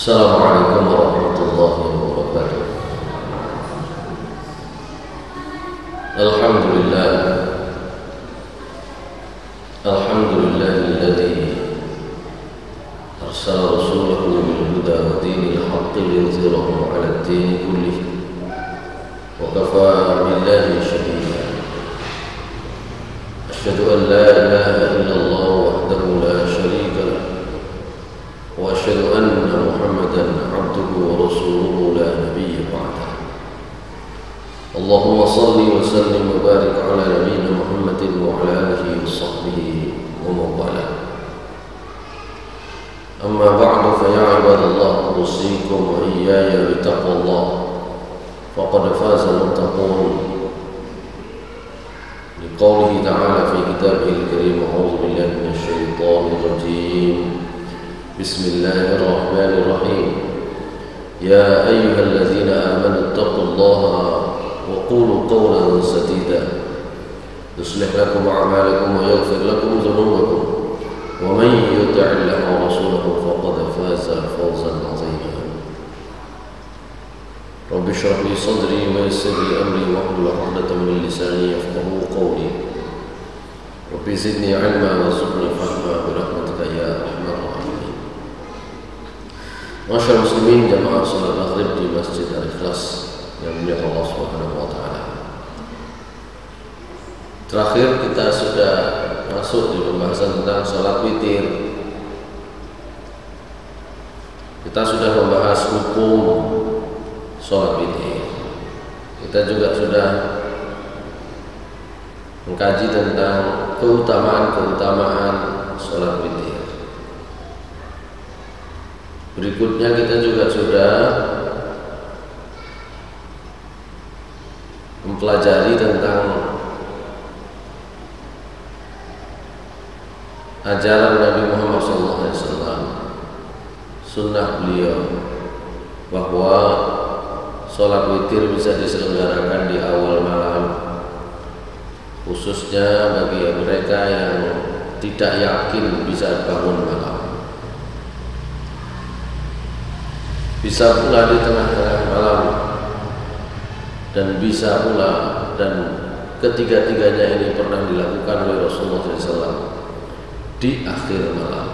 Assalamualaikum warahmatullahi wabarakatuh. Alhamdulillah, alhamdulillahilladzi arsala rasulahu bil huda wa dinil haqqi liyudhhirahu 'ala ad-din kullihi wa kafaa billahi shahida. Asyhadu an la ilaha illallah wahdahu la syarika lah wa asyhadu anna Muhammadan 'abduhu wa rasuluhu la nabiyya ba'dahu. Allahumma salli wa sallim wa barik ala nabiyyina Muhammadin wa ala alihi wa sahbihi wa man wala. Amma ba'du, fa ya ibadallah, usikum wa iyaya bi taqwallah faqad faza al-muttaqun. Liqaulihi ta'ala fi kitabihil karim, a'udzu billahi minasy syaithanir rajim. Bismillahirrahmanirrahim. Ya ayyuhalladzina amanu taqullaha wa qulu qawlan sadida yuslih lakum a'malakum wa yaghfir lakum dhunubakum wa man yuti'illaha wa rasulahu faqad faza fawzan 'azima. Rabbi shrah li sadri wa yassir li amri wahlul 'uqdatam min lisani yafqahu qawli. Rabbi zidni 'ilma warzuqni fahma bi rahmatika ya arhamar rahimin. Masyaallah muslimin, jamaah salat maghrib di Masjid Al-Ikhlas yang dimuliakan Allah Subhanahu wa taala. Terakhir kita sudah masuk di pembahasan tentang salat witir. Kita sudah membahas hukum salat witir. Kita juga sudah mengkaji tentang keutamaan-keutamaan salat witir. Berikutnya kita juga sudah mempelajari tentang ajaran Nabi Muhammad SAW, sunnah beliau, bahwa sholat witir bisa diselenggarakan di awal malam, khususnya bagi mereka yang tidak yakin bisa bangun malam. Bisa pula di tengah-tengah malam, dan bisa pula, dan ketiga-tiganya ini pernah dilakukan oleh Rasulullah SAW di akhir malam,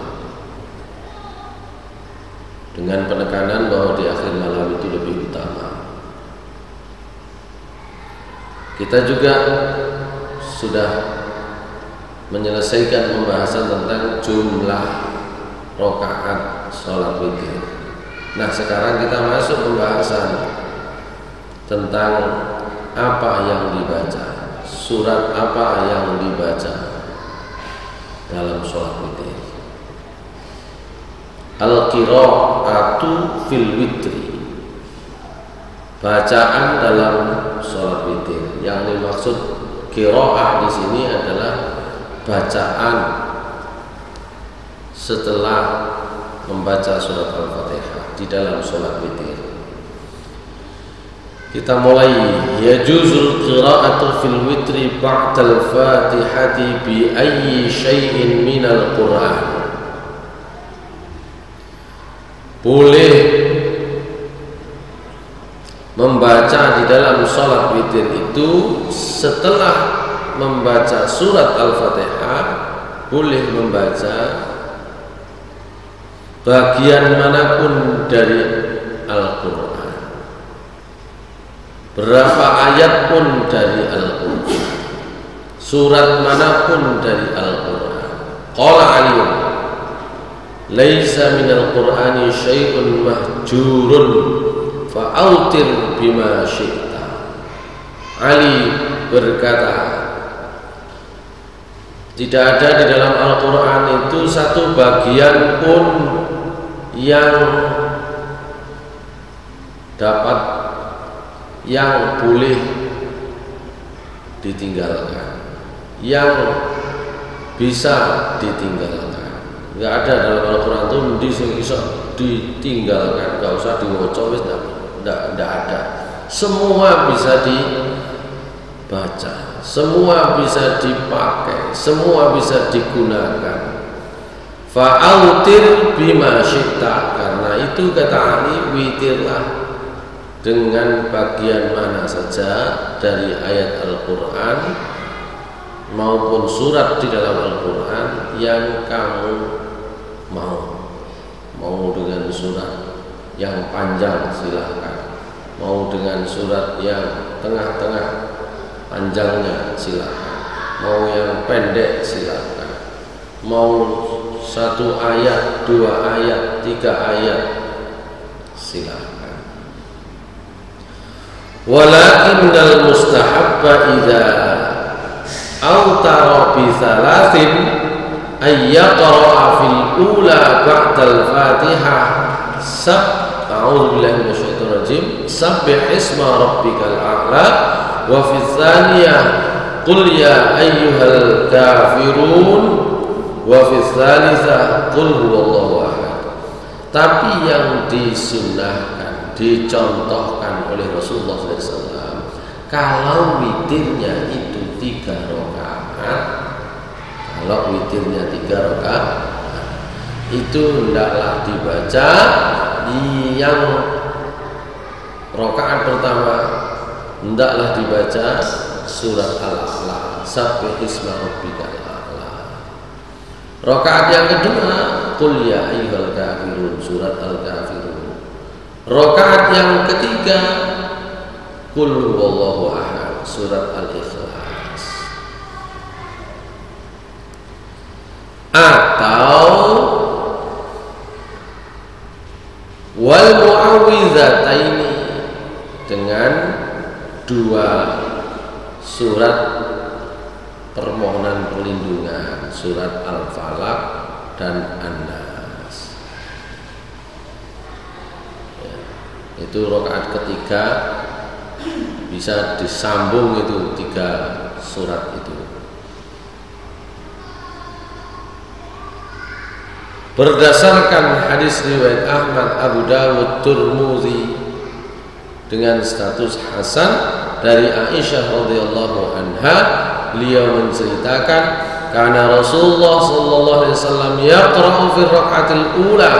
dengan penekanan bahwa di akhir malam itu lebih utama. Kita juga sudah menyelesaikan pembahasan tentang jumlah rakaat sholat witir. Nah, sekarang kita masuk pembahasan tentang apa yang dibaca, surat apa yang dibaca dalam sholat witir. Al-qira'atu fil witri, bacaan dalam sholat witir. Yang dimaksud qira'ah di sini adalah bacaan setelah membaca surat Al-Fatihah di dalam sholat witir. Kita mulai. Yajuzul qira'atu fil witri ba'dal fatihati bi ayyi syai'in minal Qur'an. Boleh membaca di dalam sholat witir itu setelah membaca surat Al-Fatihah, boleh membaca bagian manapun dari Al-Quran, berapa ayat pun dari Al-Quran, surat manapun dari Al-Quran. Qala Ali, laisa minal Qur'ani syai'un mahjurun fa'autir bima syi'ta. Ali berkata, tidak ada di dalam Al-Quran itu satu bagian pun yang dapat, yang boleh ditinggalkan, yang bisa ditinggalkan. Enggak ada dalam Al-Quran itu bisa ditinggalkan, enggak usah diwocok, enggak ada. Semua bisa dibaca, semua bisa dipakai, semua bisa digunakan. Fa'autir bima syi'ta, karena itu kata Ali, witirlah dengan bagian mana saja dari ayat Al-Quran maupun surat di dalam Al-Quran yang kamu mau. Mau dengan surat yang panjang silahkan, mau dengan surat yang tengah-tengah panjangnya silahkan, mau yang pendek silahkan, mau 1 ayat, 2 ayat, 3 ayat silahkan. Walakinnal mustahabba idza awtara bi thalathin ay yaqra'a fil ula ba'dal Fatihah a'udzu billahi minasyaitonir rajim sabbih isma rabbikal a'la wa fi tsaniyah qul ya ayyuhal kafirun wa fi tsalitsah qul huwallahu ahad. Tapi yang disunnahkan, dicontohkan oleh Rasulullah SAW, kalau witirnya itu 3 rakaat, kalau witirnya 3 rakaat, itu hendaklah dibaca yang rakaat pertama, hendaklah dibaca surat Al-A'la, sabbih isma rabbikal a'la. Rakaat yang kedua, qul ya ayyuhal kafirun, surat Al-Kafirun. Rakaat yang ketiga, qul huwallahu ahad, surat Al-Ikhlas. Atau wal mu'awwidhataini, dengan 2 surat permohonan perlindungan, surat Al-Falaq dan An-Nas. Ya, itu rakaat ketiga bisa disambung itu 3 surat itu. Berdasarkan hadis riwayat Ahmad, Abu Dawud, Tirmidzi dengan status hasan dari Aisyah radhiyallahu anha, beliau menceritakan karena Rasulullah sallallahu alaihi wasallam yaqra'u fi rakaatil ula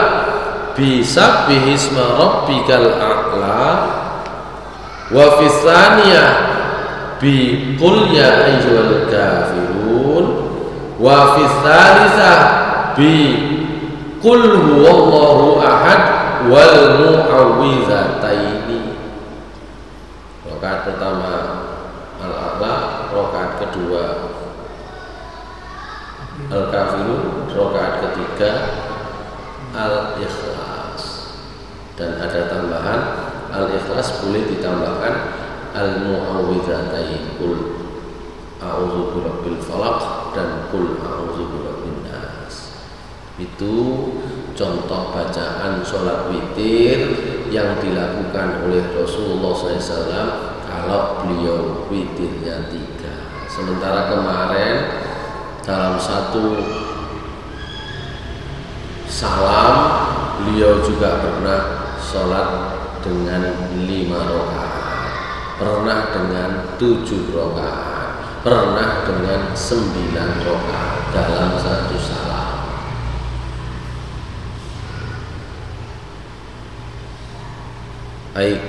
bi sabbih isma rabbikal a'la wa fi tsaniyah bi qul ya ayyuhal kafirun wa fi tsalitsah bi qul huwallahu ahad wal mu'awwidhataini. Rakaat pertama Al-A'la, rakaat kedua Al-Kafirun, rakaat ketiga Al-Ikhlas. Dan ada tambahan Al-Ikhlas boleh ditambahkan Al-Mu'awwidhatain, qul a'udzu birabbil falaq dan qul a'udzu birabbin nas. Itu contoh bacaan sholat witir yang dilakukan oleh Rasulullah SAW kalau beliau witirnya 3. Sementara kemarin dalam 1 salam beliau juga pernah sholat dengan 5 rakaat, pernah dengan 7 rakaat, pernah dengan 9 rakaat dalam 1 salam. Baik,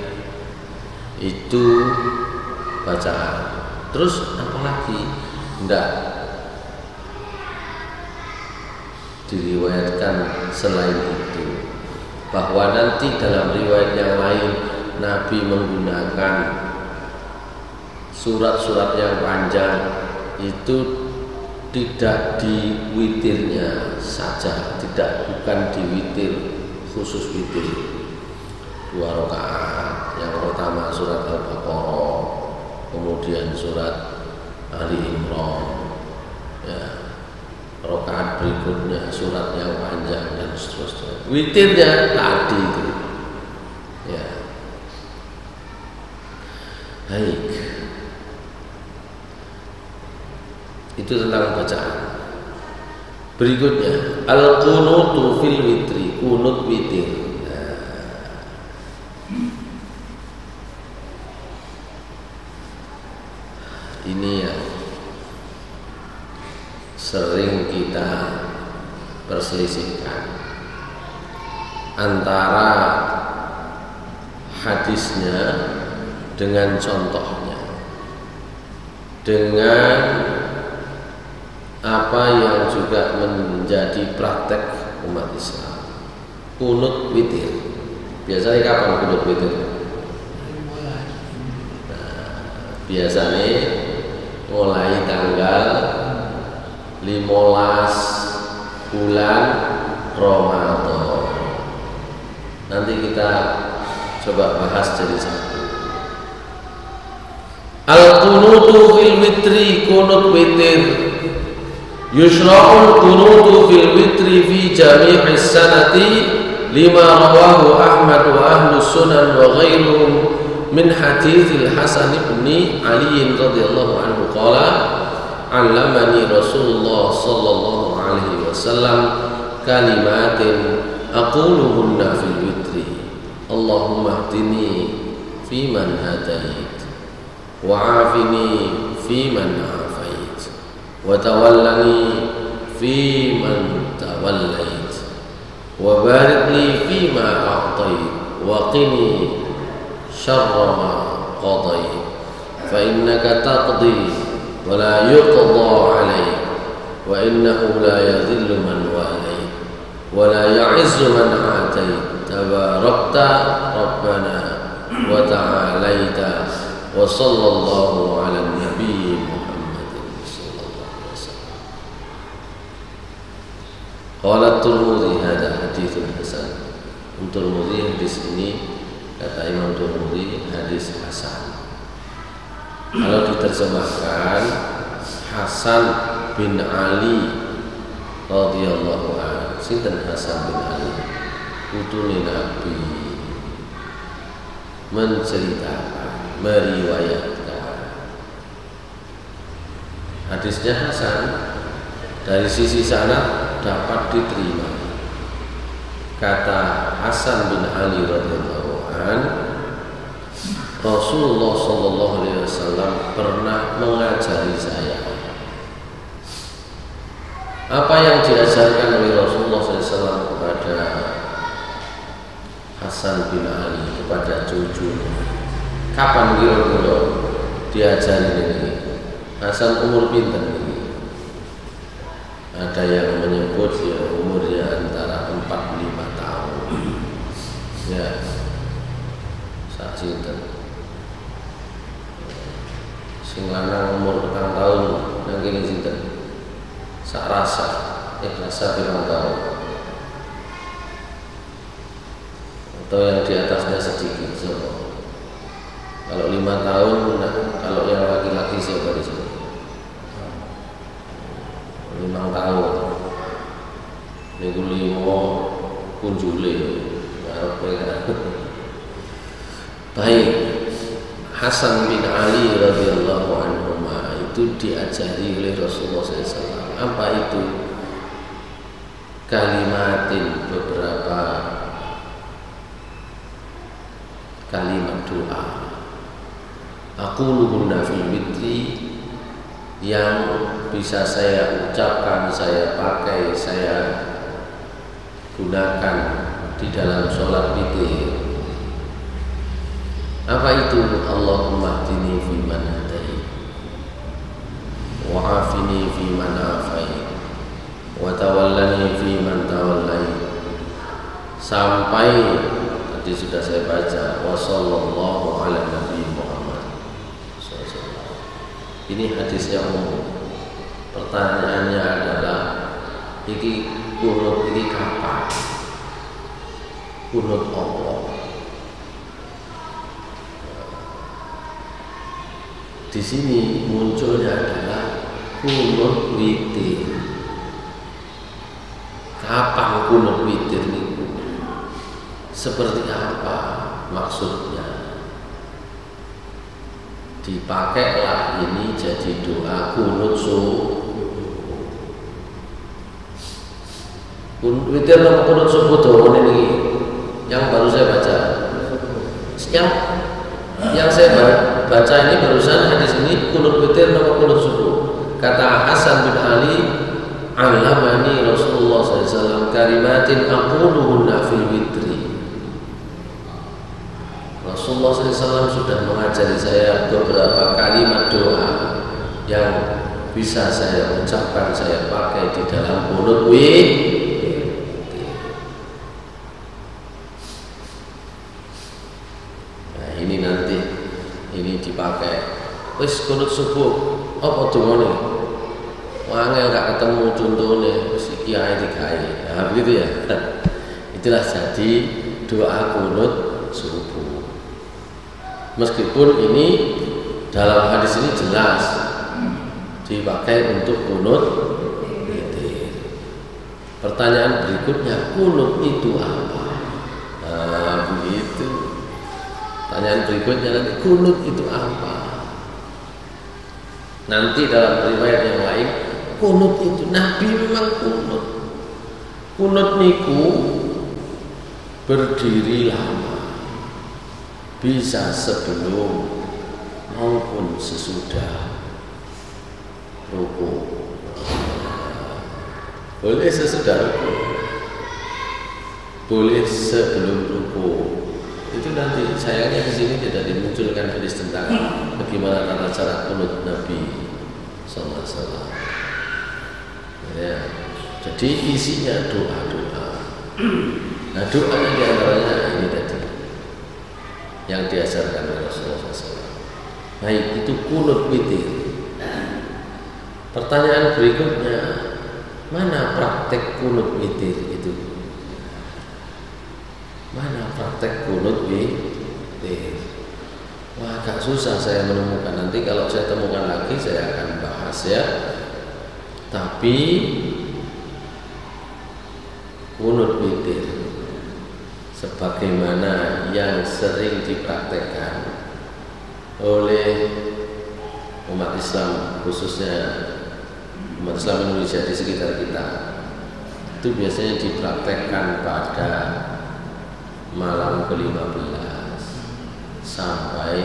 itu bacaan. Terus apalagi enggak diriwayatkan selain itu, bahwa nanti dalam riwayat yang lain Nabi menggunakan surat-surat yang panjang itu tidak di witirnya saja, bukan di witir, khusus witir 2 rakaat. Yang pertama surat Al-Baqarah, kemudian surat Ali Imran, ya, rakaat berikutnya surat yang panjang dan seterusnya. Witirnya tadi itu, ya. Baik, itu tentang bacaan. Berikutnya al-qunutu fil witri, kunut witir. Ini yang sering kita perselisihkan antara hadisnya dengan contohnya, dengan apa yang juga menjadi praktek umat Islam. Kunut witir. Biasanya kapan kunut witir? Nah, biasanya mulai tanggal 15 bulan Ramadan. Nanti kita coba bahas jadi satu. Al-qunutu fil witri, kunut witir. Yusra'ul qunutu fil witri fi jami'is sanati lima rawahu Ahmad wa ahlus sunan wa ghairuhum min haditsil Hasan bin Ali radhiyallahu anhu qala allamani Rasulullah sallallahu alaihi wasallam kalimatin aquluhunna fil witri. Allahumma hdini fi man hadait wa afini fi man afait wa tawallani fi man tawallait wa barik li fi ma a'tait wa qini syarra ma qadait fa innaka taqdi wa la yuqda alayk wa innahu la yadhillu man walayt wa la ya'izzu man atait tabarakta rabbana wa ta'alaita wa sallallahu ala nabi Muhammadin sallallahu alaihi wasallam. Qala Tirmidzi hadza haditsun hasan. Tirmidzi hadis ini kata Imam Tirmidzi hadis hasan. Kalau diterjemahkan Hasan bin Ali radhiyallahu anhu. Sinten Hasan bin Ali? Putune Nabi, menceritakan, meriwayatkan. Hadisnya hasan, dari sisi sanad dapat diterima. Kata Hasan bin Ali radhiyallahu anhu, Rasulullah sallallahu alaihi wasallam pernah mengajari saya. Apa yang diajarkan oleh Rasulullah sallallahu alaihi wasallam kepada Hasan bin Ali, kepada cucunya? Kapan kira-kira diajari ini? Hasan umur pinten ini? Ada yang menyebut ya umurnya antara 45 tahun. Ya, sak sinten. Sing lanang umur 4 tahun nang kene sinten? Sak rasa, rasa pirang tahun. Atau yang di atasnya sedikit, so. Kalau 5 tahun, nah, kalau yang laki-laki siapa di sini? 5 tahun. Minggu 5 kunjule. Baik, Hasan bin Ali radhiyallahu anhu itu diajari oleh Rasulullah SAW. Apa itu? Kalimatin, beberapa kalimat doa. Aquluhunna fil witri, yang bisa saya ucapkan, saya pakai, saya gunakan di dalam sholat witir. Apa itu? Allahumma hdini fi man hadait wa afini fi man afait wa tawallani fi man tawallait, sampai tadi sudah saya baca wa sallallahu ala nabi Muhammad. Ini hadisnya umum. Pertanyaannya adalah, iki kunut ini kapan? Kunut Allah. Di sini munculnya adalah kunut witir. Kapan kunut witir itu? Seperti apa maksudnya? Dipakailah ini jadi doa kunut subuh. Kunut witir atau kunut subuh doa ini yang baru saya baca. Yang saya baca ini barusan hadis ini kunut witir atau kunut subuh. Kata Hasan bin Ali, 'allamani Rasulullah SAW kalimatin aquluhunna fil witri. Rasulullah SAW sudah mengajari saya beberapa kalimat doa yang bisa saya ucapkan, saya pakai di dalam qunut witir. Nah ini nanti ini dipakai. Wis qunut subuh apa dongane? Wangel gak ketemu contohnya, wis iki ae digawe. Nah begitu ya. Itulah jadi doa qunut subuh. Meskipun ini dalam hadis ini jelas dipakai untuk qunut witir. Pertanyaan berikutnya, qunut itu apa? Nah, begitu. Pertanyaan berikutnya nanti, qunut itu apa? Nanti dalam riwayat yang lain, qunut itu Nabi memang qunut. Qunut niku berdiri lama. Bisa sebelum maupun sesudah ruku. Boleh sesudah ruku, boleh sebelum ruku. Itu nanti sayangnya di sini tidak dimunculkan hadis tentang bagaimana tata cara qunut Nabi sallallahu alaihi wasallam. Ya, jadi isinya doa-doa. Nah doanya diantaranya ini tadi yang diajarkan oleh Rasulullah SAW. Baik itu qunut witir. Pertanyaan berikutnya, mana praktek qunut witir itu? Mana praktek qunut witir? Wah agak susah saya menemukan. Nanti kalau saya temukan lagi saya akan bahas ya. Tapi qunut witir sebagaimana yang sering dipraktekkan oleh umat Islam, khususnya umat Islam Indonesia di sekitar kita, itu biasanya dipraktekkan pada malam ke-15 sampai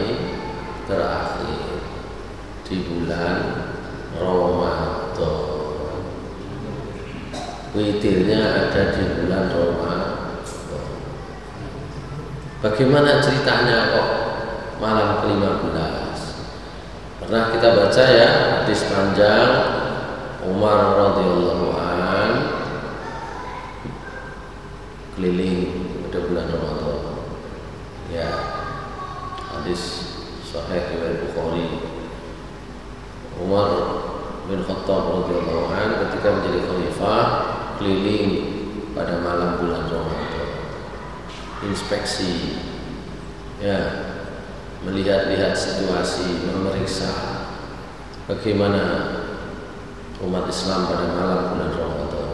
terakhir di bulan Ramadan. Witirnya ada di bulan Ramadan. Bagaimana ceritanya kok malam ke-15? Pernah kita baca ya hadis panjang Umar radhiyallahu an keliling pada bulan Ramadan. Ya, hadis sahih riwayat Bukhari. Umar bin Khattab radhiyallahu an ketika menjadi khalifah keliling pada malam bulan Ramadan, inspeksi, ya, melihat-lihat situasi, memeriksa bagaimana umat Islam pada malam bulan Ramadan.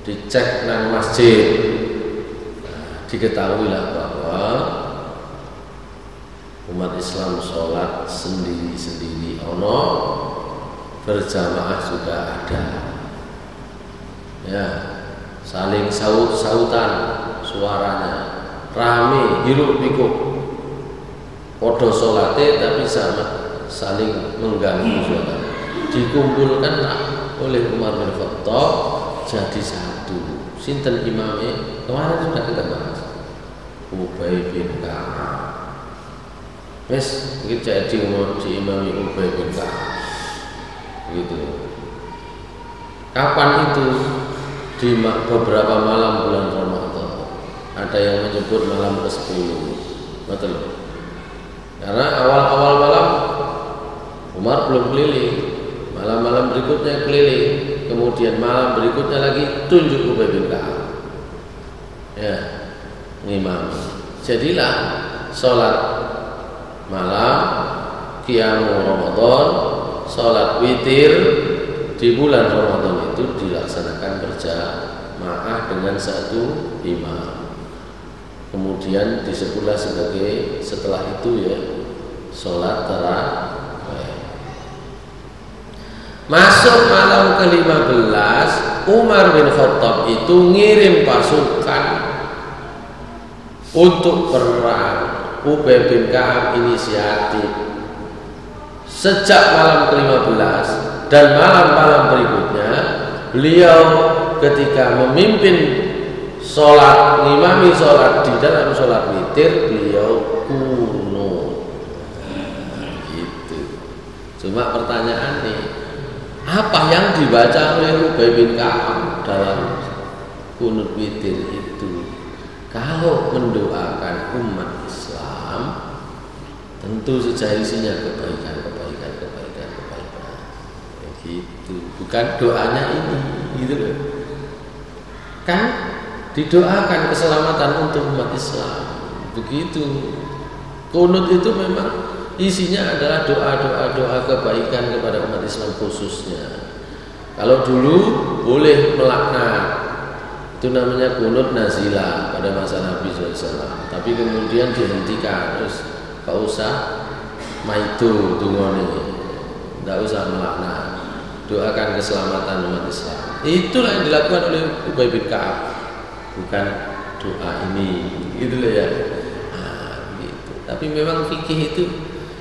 Dicek nang masjid, nah, diketahuilah bahwa umat Islam sholat sendiri-sendiri, ono berjamaah juga ada. Ya, saling saut-sautan suaranya, rame, hiruk pikuk, podo sholate tapi sama saling mengganggu sholat. Dikumpulkanlah oleh Umar bin Khattab jadi satu. Sinten imamnya? Kemarin sudah kita bahas, Ubay bin Ka'ab. Wes, mungkin jadi imami Ubay bin Ka'ab. Begitu. Kapan itu? Di beberapa malam bulan Ramadan. Ada yang menyebut malam ke-10. Betul. Karena awal-awal malam Umar belum keliling. Malam-malam berikutnya keliling. Kemudian malam berikutnya lagi tunjuk Ubay bin Ka'ab. Ya, ngimami. Jadilah sholat malam qiyamul Ramadan, sholat witir di bulan Ramadan itu dilaksanakan berjamaah dengan satu imam. Kemudian disebutlah sebagai setelah itu ya sholat tarawih. Masuk malam ke-15, Umar bin Khattab itu ngirim pasukan untuk perang. Ubay bin Ka'ab inisiatif. Sejak malam ke-15 dan malam-malam berikutnya beliau ketika memimpin sholat, ngimami sholat di dalam sholat witir, beliau kunut. Gitu. Cuma pertanyaan nih, apa yang dibaca oleh Ubay bin Ka'ab dalam kunut witir itu? Kalau mendoakan umat Islam, tentu saja isinya kebaikan. Gitu. Bukan doanya ini, gitu loh. Kan didoakan keselamatan untuk umat Islam. Begitu. Kunut itu memang isinya adalah doa kebaikan kepada umat Islam khususnya. Kalau dulu boleh melaknat, itu namanya kunut nazilah pada masa Nabi SAW. Tapi kemudian dihentikan, terus gak usah maitu tungone, gak usah melaknat. Doakan keselamatan umat Islam. Itulah yang dilakukan oleh Ubay bin Ka'ab, bukan doa ini, gitu loh ya. Gitu. Tapi memang fikih itu,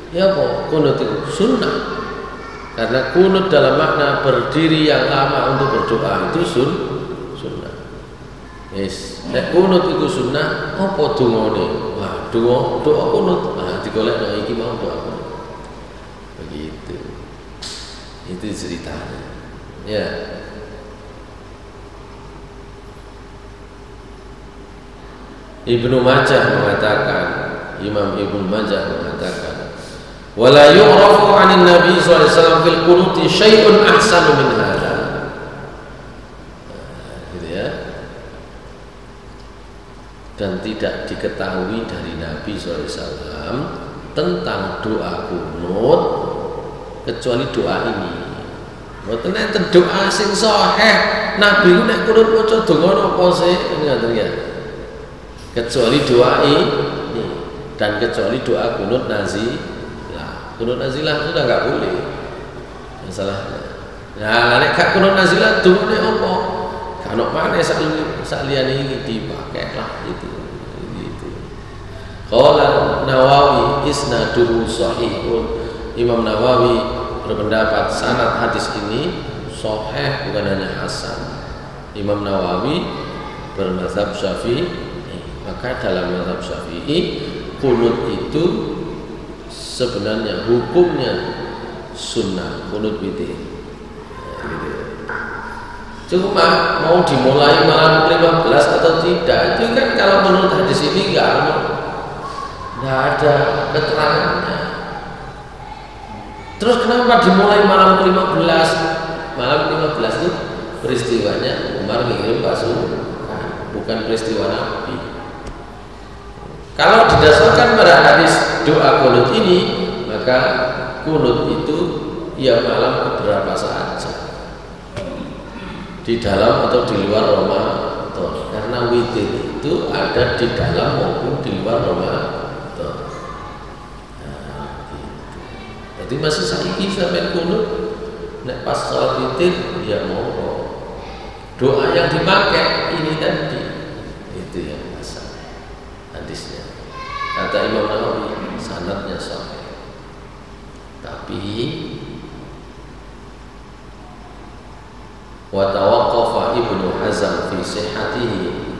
ya kok kunut itu sunnah, karena kunut dalam makna berdiri yang lama untuk berdoa itu sunnah. Yes, nek kunut itu sunnah, apa dungane? Wah, doa kunut, digolek iki mau doa kunut. Begitu. Itu ceritanya. Ya. Ibnu Majah mengatakan, Imam Ibnu Majah mengatakan, wala yu'rafu 'anil Nabi sallallahu alaihi wasallam fil qunuti syai'un ahsanu min hadza. Gitu ya. Dan tidak diketahui dari Nabi sallallahu alaihi wasallam tentang doa kunut kecuali doa ini. Mboten enten doa sing sahih Nabi ku nek kunut maca donga napa sih ngoten ya. Kecuali doa ini dan kecuali doa kunut nazilah. Kunut nazilah sudah enggak boleh. Masalahnya. Nah, nek gak kunut nazilah dongane apa? Kan maneh sak liyane iki dipakailah itu. Gitu. Qala Nawawi isnaduhu sahihun. Imam Nawawi berpendapat sanad hadis ini sahih, bukan hanya hasan. Imam Nawawi bermazhab Syafi'i, maka dalam mazhab Syafi'i kunut itu sebenarnya hukumnya sunnah, kunut witir. Cuma mau dimulai malam 15 atau tidak, itu kan kalau menurut hadis ini enggak ada keterangannya. Terus kenapa dimulai malam ke-15? Malam ke-15 itu peristiwanya Umar ngirim pasukan, bukan peristiwa Nabi. Kalau didasarkan pada hadis doa kunut ini, maka kunut itu ya malam berapa saja, di dalam atau di luar Ramadan. Karena witir itu ada di dalam maupun di luar Ramadan. Jadi masih saiki sampai kunut, nek pas sholat witir ya mau doa yang dipakai ini tadi, itu yang masalah hadisnya. Kata Imam Nawawi sanadnya sahih, tapi wa tawaqqafa Ibnu Hazm fi sihhatihi,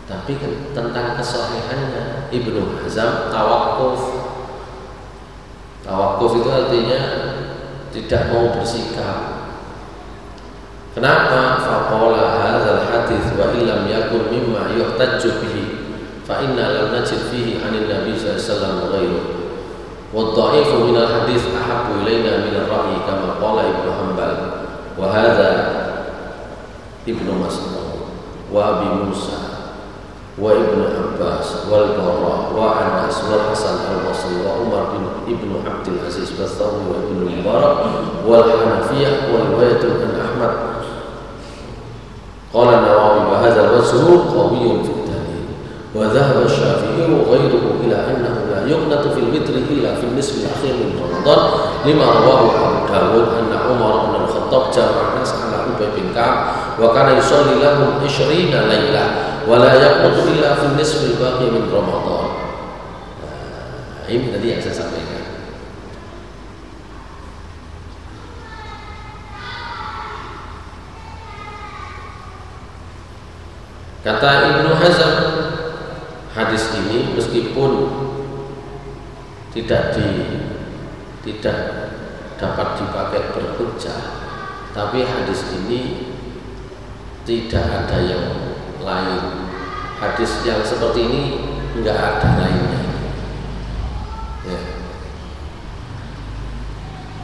tapi tentang kesahihannya Ibnu Hazm tawaqquf. Tawakuf itu artinya tidak mau bersikap. Kenapa? Faqala hadzal hadits wa illam yakun mimma yuhtajju bihi fa inna lam najid fihi 'anil nabi sallallahu alaihi wasallam ghairu. Wa dha'ifu min al-hadits ahabbu ilaina min ar-ra'yi kama qala Ibnu Hanbal wa hadza Ibnu Mas'ud wa Abi Musa wa Ibnu Abbas wal Barra wa Anas wal Hasan al-Basri wa Umar bin Ibnu Abdul Aziz wa Thawri wa Ibnu Mubarak wal Hanafiyah wa riwayatun an Ahmad. Qala Nawawi wa hadha al-wajhu qawiyyun fi ad-dalil wa dhahaba Asy-Syafi'i wa ghayruhu ila annahu la yuqnatu fil witri illa fil nisfi al-akhir min Ramadan lima rawahu Abu Dawud anna Umar bin Al-Khattab jama'a nas ala Ubay bin Ka'ab wa kana yusalli lahum 20 lailah wala yaqutu illa fi nisfil baqi min Ramadan. Nah, ini tadi yang saya sampaikan. Kata Ibnu Hazm, hadis ini meskipun tidak dapat dipakai berhujjah, tapi hadis ini tidak ada yang lain. Hadis yang seperti ini enggak ada lainnya. Ya.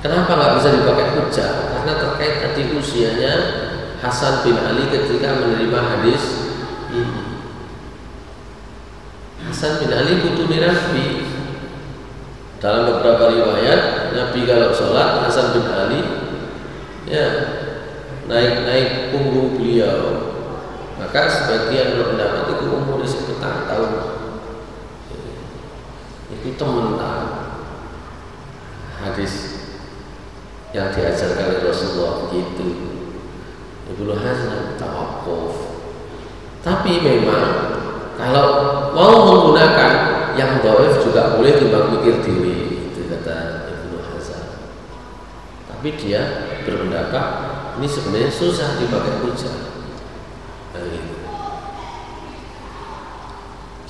Kenapa nggak bisa dipakai hujjah? Karena terkait tadi usianya Hasan bin Ali ketika menerima hadis ini. Hasan bin Ali putune Nabi. Dalam beberapa riwayat Nabi kalau sholat, Hasan bin Ali ya naik punggung beliau. Maka sebagian berpendapat itu umur sekitar tahun itu teman hadis yang diajarkan oleh Rasulullah begitu. Ibnu Hazm tawakuf. Tapi memang kalau mau menggunakan yang dhaif juga boleh timbang mikir diri, itu kata Ibnu Hazm. Tapi dia berpendapat ini sebenarnya susah dipakai hujjah.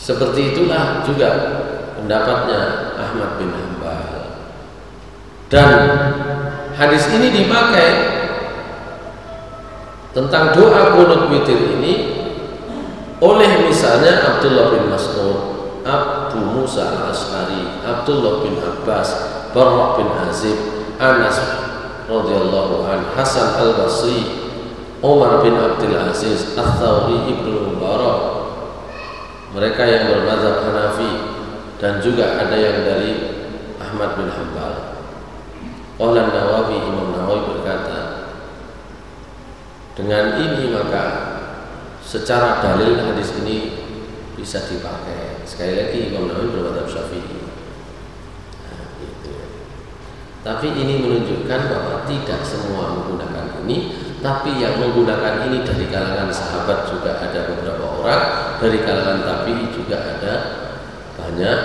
Seperti itulah juga pendapatnya Ahmad bin Hanbal. Dan hadis ini dipakai tentang doa qunut witir ini oleh misalnya Abdullah bin Mas'ud, Abu Musa al-Asy'ari, Abdullah bin Abbas, Barra bin Azib, Anas radhiyallahu anhu, Hasan al-Basri, Umar bin Abdul Aziz, Ats-Tsauri, Ibnu Mubarak, mereka yang bermadzhab Hanafi, dan juga ada yang dari Ahmad bin Hanbal. Qala Nawawi, Imam Nawawi berkata, dengan ini maka secara dalil hadis ini bisa dipakai. Sekali lagi Imam Nawawi bermadzhab Syafi'i. Nah, gitu. Tapi ini menunjukkan bahwa tidak semua menggunakan ini, tapi yang menggunakan ini dari kalangan sahabat juga ada beberapa orang, dari kalangan tabi'i juga ada banyak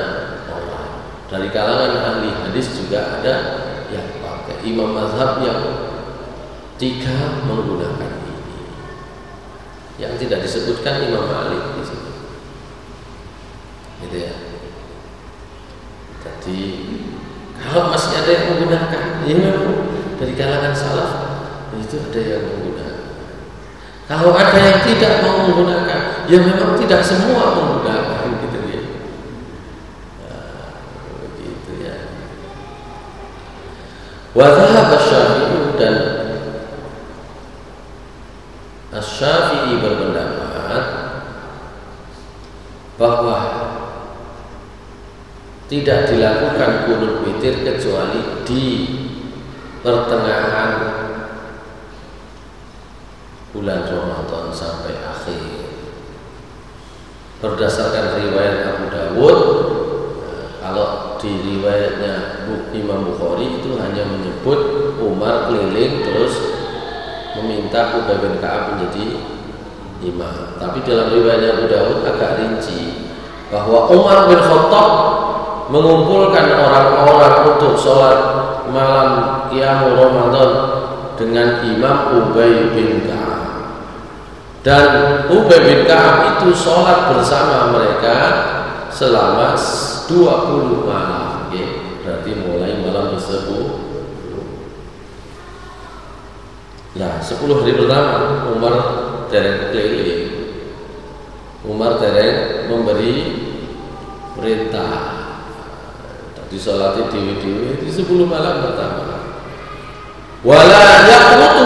orang, dari kalangan ahli hadis juga ada yang pakai. Imam mazhab yang 3 menggunakan ini, yang tidak disebutkan Imam Malik di sini, gitu ya. Jadi kalau masih ada yang menggunakan, ya memang dari kalangan salaf itu ada yang menggunakan. Kalau ada yang tidak mau menggunakan, ya memang tidak semua menggunakan, gitu ya. Nah, begitu ya. Wa dhahaba Asy-Syafi'i, dan Asy-Syafi'i berpendapat bahwa tidak dilakukan qunut witir kecuali di pertengahan bulan Ramadan sampai akhir. Berdasarkan riwayat Abu Dawud, kalau di riwayatnya Imam Bukhari itu hanya menyebut Umar keliling terus meminta Ubay bin Ka'ab menjadi imam. Tapi dalam riwayatnya Abu Dawud agak rinci bahwa Umar bin Khattab mengumpulkan orang-orang untuk sholat malam Qiyamul Ramadan dengan Imam Ubay bin Ka'ab. Dan Ubay bin Ka'ab itu sholat bersama mereka selama 20 malam, berarti mulai malam ke-10. Nah, 10 hari pertama Umar dereng keliling, Umar dereng memberi perintah, disolati dewi-dewi di 10 malam pertama. Wala yaqnutu,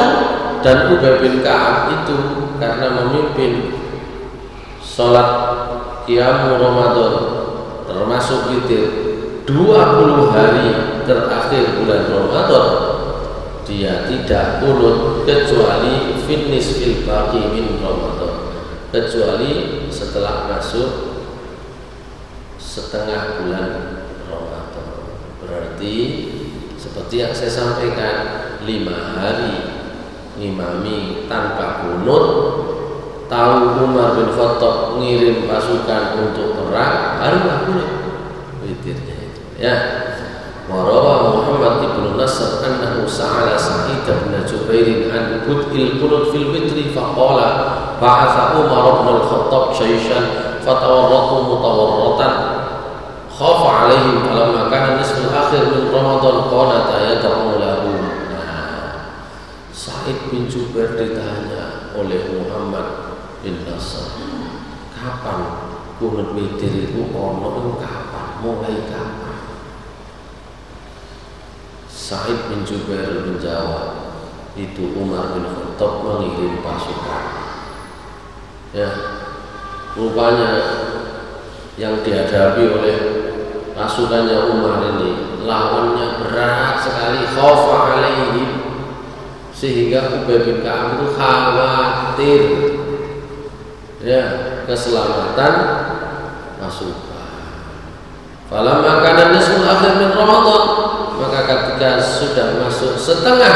dan Ubay bin Ka'ab itu karena memimpin sholat Qiyamul Ramadan termasuk witir 20 hari terakhir bulan Ramadan, dia tidak qunut kecuali finis fil baqi min Ramadan, kecuali setelah masuk setengah bulan Ramadan. Berarti seperti yang saya sampaikan, 5 hari ngimami tanpa qunut. Tahu Umar bin Khattab ngirim pasukan untuk perang, barulah qunut witirnya itu ya. Warawa Muhammad ibn Nasr annahu sa'ala Sa'id bin Jubair an bud'il qunut fil witri faqala ba'atha Umar bin al-Khattab jayshan fatawarratu mutawarratan khafa alaihim falamma kana nisful akhir min Ramadan qanata yad'u lahum. Sa'id bin Jubair ditanya oleh Muhammad bin Nasr, kapan kunut witir itu ono kapan, mulai kapan? Sa'id bin Jubair menjawab, itu Umar bin Khattab mengirim pasukan. Ya, rupanya yang dihadapi oleh pasukannya Umar ini lawannya berat sekali, khafa alaihim, sehingga Ubay bin Ka'ab itu khawatir ya keselamatan pasukan. Falamma kana nisful akhir min Ramadan, maka ketika sudah masuk setengah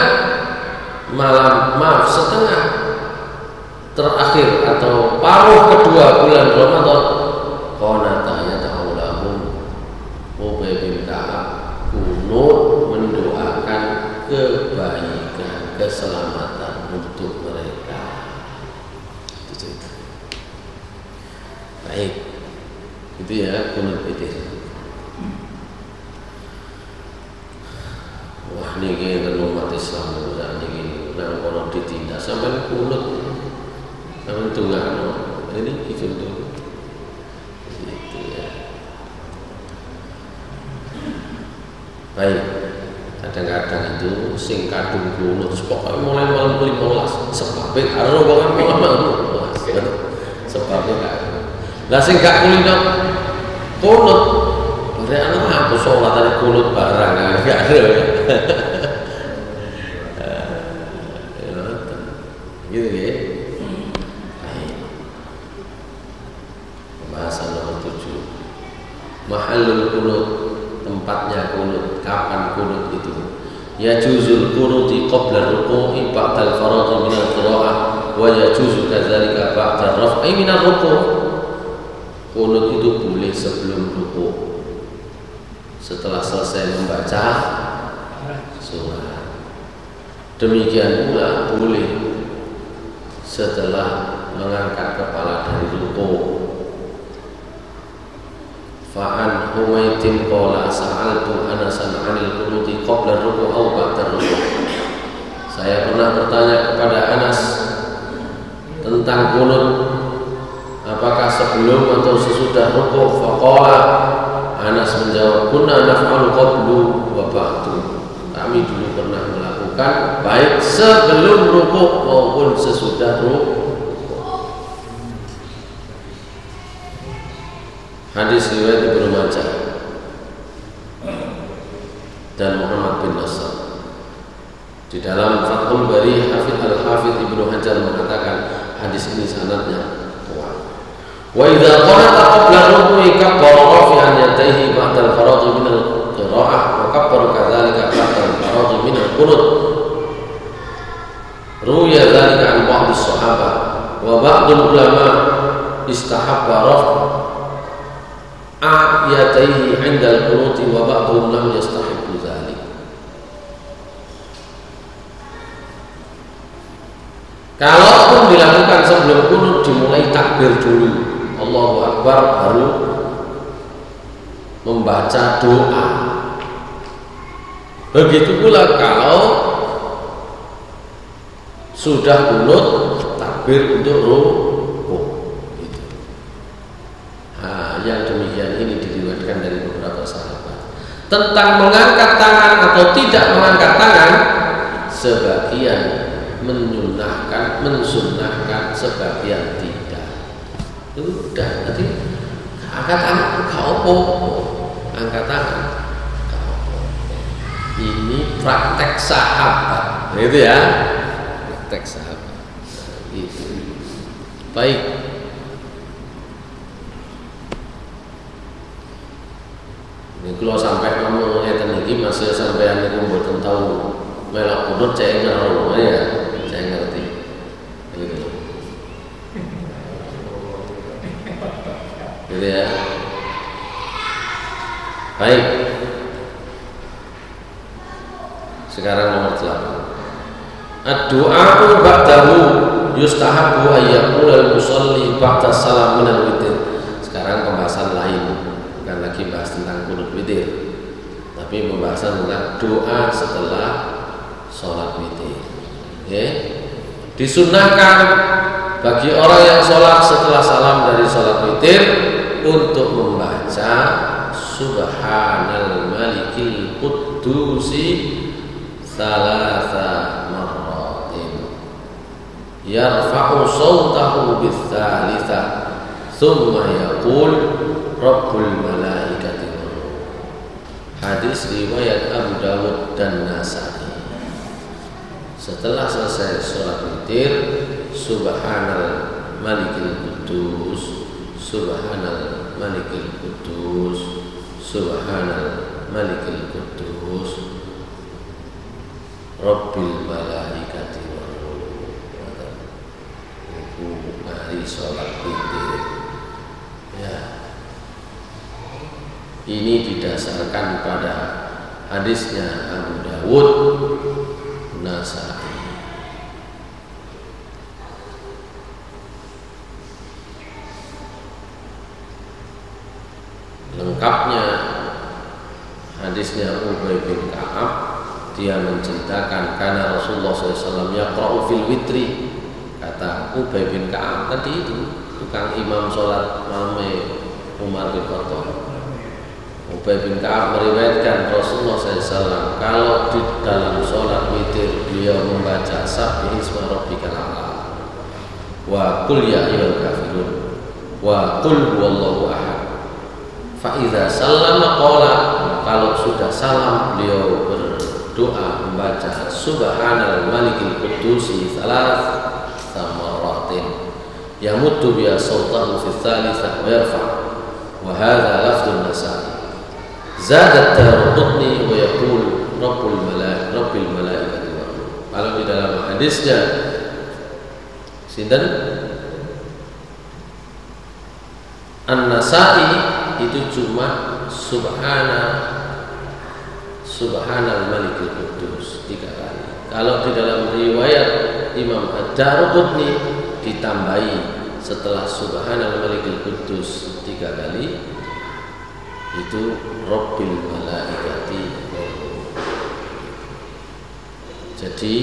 terakhir atau paruh kedua bulan Ramadan, qanata yata'ulahum, Ubay bin Ka'ab kunut mendoakan kebaikan, keselamatan untuk mereka. Itu cerita. Baik, itu ya kunut witir. Wah, niki umat Islam niki nang kono ditindak sampean kunut. Sampeyan tungakno. Ini contoh. Gitu ya. Baik. Kadang-kadang itu sing kadung kunut pokoke mulai malam 15 sebabe karo wong malam 15. Sebabe karo. Lah sing gak kulino kunut ora ana apa salatane kunut barang gak ada. Gitu ya. Pembahasan nomor 7. Mahallul kunut, tempatnya kunut, kapan kunut itu? Ya juzul kunuti qabla ruku'i ba'dal faraghi min al-qira'ah wa yajuzu kadzalika ba'da raf'i min ar-ruku'. Kunut itu boleh sebelum ruku', setelah selesai membaca surah. Demikian pula boleh setelah mengangkat kepala dari ruku'. Fa'an Humaytin qala sa'altu Anasan 'anil qunuti qabla ruku' aw ba'da ruku'. Saya pernah bertanya kepada Anas tentang kunut, apakah sebelum atau sesudah ruku'? Faqala, Anas menjawab, kunna naf'alu qablu wa ba'du. Kami dulu pernah melakukan baik sebelum ruku' maupun sesudah ruku'. Hadis riwayat Ibnu Majah dan Muhammad bin Nasr. Di dalam Fathul Bari, Al-Hafidz Ibnu Hajar mengatakan hadis ini sanadnya kuat. Wa idza qanata qabla ruku'i kabbara rafi'an yadayhi ba'da al-faraghi min al-qira'ah wa kabbara kadzalika ba'da al-faraghi min al-qunut. Ruya dzalika an ba'd as-sahabah wa ba'dul ulama istahabba yataihi 'inda al-qunuti wa ba'dhum lam yastahibbu dzalik. Kalaupun dilakukan sebelum kunut, dimulai takbir dulu, Allahu Akbar, baru membaca doa. Begitu pula kalau sudah kunut, takbir untuk ruku'. Yang demikian ini diriwayatkan dari beberapa sahabat. Tentang mengangkat tangan atau tidak mengangkat tangan, sebagian mensunnahkan, sebagian tidak. Udah, nanti angkat tangan kau angkat tangan kau. Ini praktek sahabat, itu ya, praktek sahabat. Itu baik. Ini kalau sampai kamu ngeten iki masih sampean niku mboten tahu melok kunut cek ngono ya, saya ngerti. Gitu. Gitu ya. Baik. Sekarang nomor 8. Ad-du'a ba'dahu yustahabu ayyaqul al-musalli ba'da salam min al-witir. Sekarang pembahasan lain, bukan lagi bahas tentang qunut witir, tapi pembahasan tentang doa setelah sholat witir. Okay? Disunahkan bagi orang yang sholat setelah salam dari sholat witir untuk membaca Subhanal Malikil Quddusi salasa marratin, yarfa'u sawtahu bis-tsalitsah, thumma yaqul Rabbul Malaikati war Ruh. Hadis riwayat Abu Dawud dan Nasa'i. Setelah selesai sholat witir, Subhanal Malikil Quddus, Subhanal Malikil Quddus, Subhanal Malikil Quddus, Rabbil Malaikati war Ruh. Itu hari sholat witir. Ya. Ini didasarkan pada hadisnya Abu Dawud, Nasa'i. Lengkapnya hadisnya Ubay bin Ka'ab, dia menceritakan karena Rasulullah SAW yaqra'u fil witri. Kata Ubay bin Ka'ab tadi itu tukang imam sholat malam Umar bin Khattab. Ubay bin Ka'ab meriwayatkan Rasulullah SAW kalau di dalam sholat witir beliau membaca Sabbih isma rabbikal a'la wa qul ya ayyuhal kafirun wa qul huwallahu ahad. Fa idza sallama qala, kalau sudah salam beliau berdoa membaca Subhanal Malikil Quddusi salasa marratin, yamuddu biha sawtahu fi tsalitsah wa yarfa', wa hadza lafdun Nasa'i. Zadat Daraqutni wa yaqul Rabbil Malaikati war Ruh. Kalau di dalam hadisnya sinten An-Nasa'i itu cuma Subhanal Malikil Quddus 3 kali. Kalau di dalam riwayat Imam Ad-Daraqutni ditambahi setelah Subhanal Malikil Quddus 3 kali itu Rabbil Malaikati. Jadi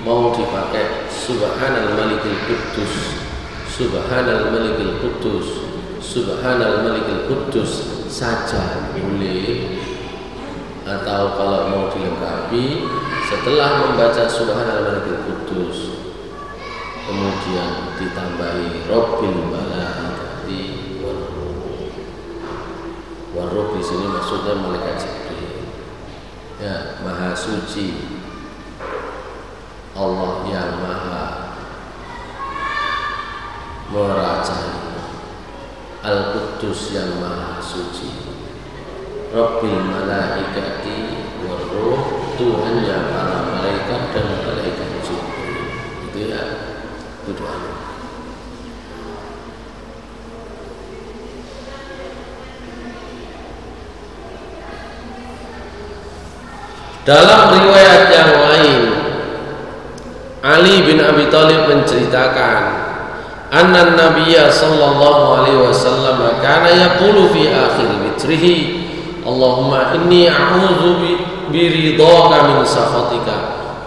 mau dipakai Subhanal Malikil Quddus, Subhanal Malikil Quddus, Subhanal Malikil Quddus saja boleh, atau kalau mau dilengkapi setelah membaca Subhanal Malikil Quddus kemudian ditambahi Rabbil Malaikati war Ruh. Di sini maksudnya malaikat Jibril. Ya, Maha Suci Allah yang Maha merajai, Al-Quddus yang Maha Suci, Rabbil Malaikati war Ruh, Tuhannya para malaikat dan malaikat Jibril. Itu ya, itu doa. Dalam riwayat yang lain, Ali bin Abi Thalib menceritakan anna Nabiyya sallallahu alaihi wasallam kana yaqulu fi akhir witrihi, Allahumma inni a'udzu bi ridhaka min sakhatika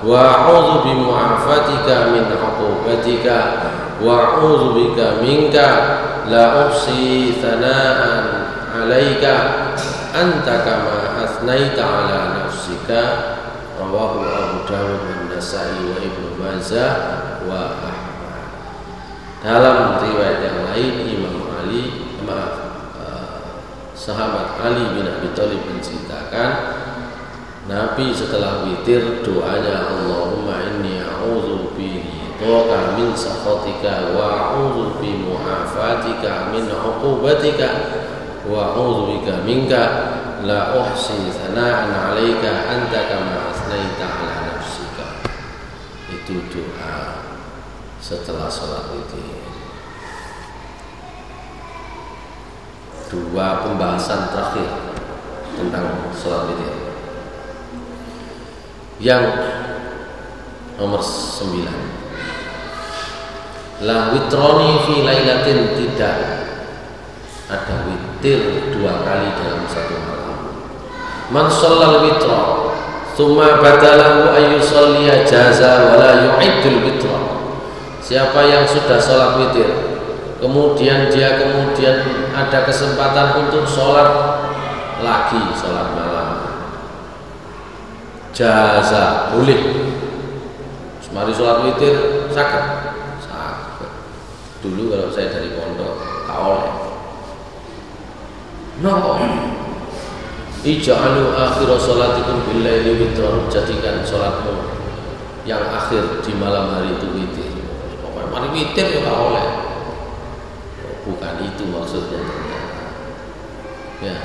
wa a'udzu bi mu'afatika min 'uqubatika wa a'udzu bika minka la uhsi thana'an 'alaika anta kama athnaita 'ala nafsika. Rawahu Abu Dawud dan Nasa'i wa Ibnu Majah wa Ahmad. Dalam riwayat yang lain Imam Ali, sahabat Ali bin Abi Thalib menceritakan Nabi setelah witir doanya Allahumma inni a'udzu bi ridhaka min sakhatika wa a'udzu bi mu'afatika min 'uqubatika wa a'udzu bika minka la uhsi thana'an 'alaika anta kama asnaita 'ala nafsika. Itu doa setelah sholat witir. Dua pembahasan terakhir tentang sholat witir. Yang nomor 9, La witroni fi lailatin, tidak ada witir 2 kali dalam satu malam. Man shallal witra tsumma badalahu ayyusalliya jaza wa la yu'iddul witra. Siapa yang sudah sholat witir kemudian dia ada kesempatan untuk sholat lagi, sholat malam, jaza, boleh. Mari sholat witir sakit. Dulu kalau saya dari pondok tak oleh. Ij'alu akhir sholatikum billaili witron, jadikan sholatmu yang akhir di malam hari itu witir. Pokoknya mari witir ya tak oleh. Bukan itu maksudnya ternyata. Ya,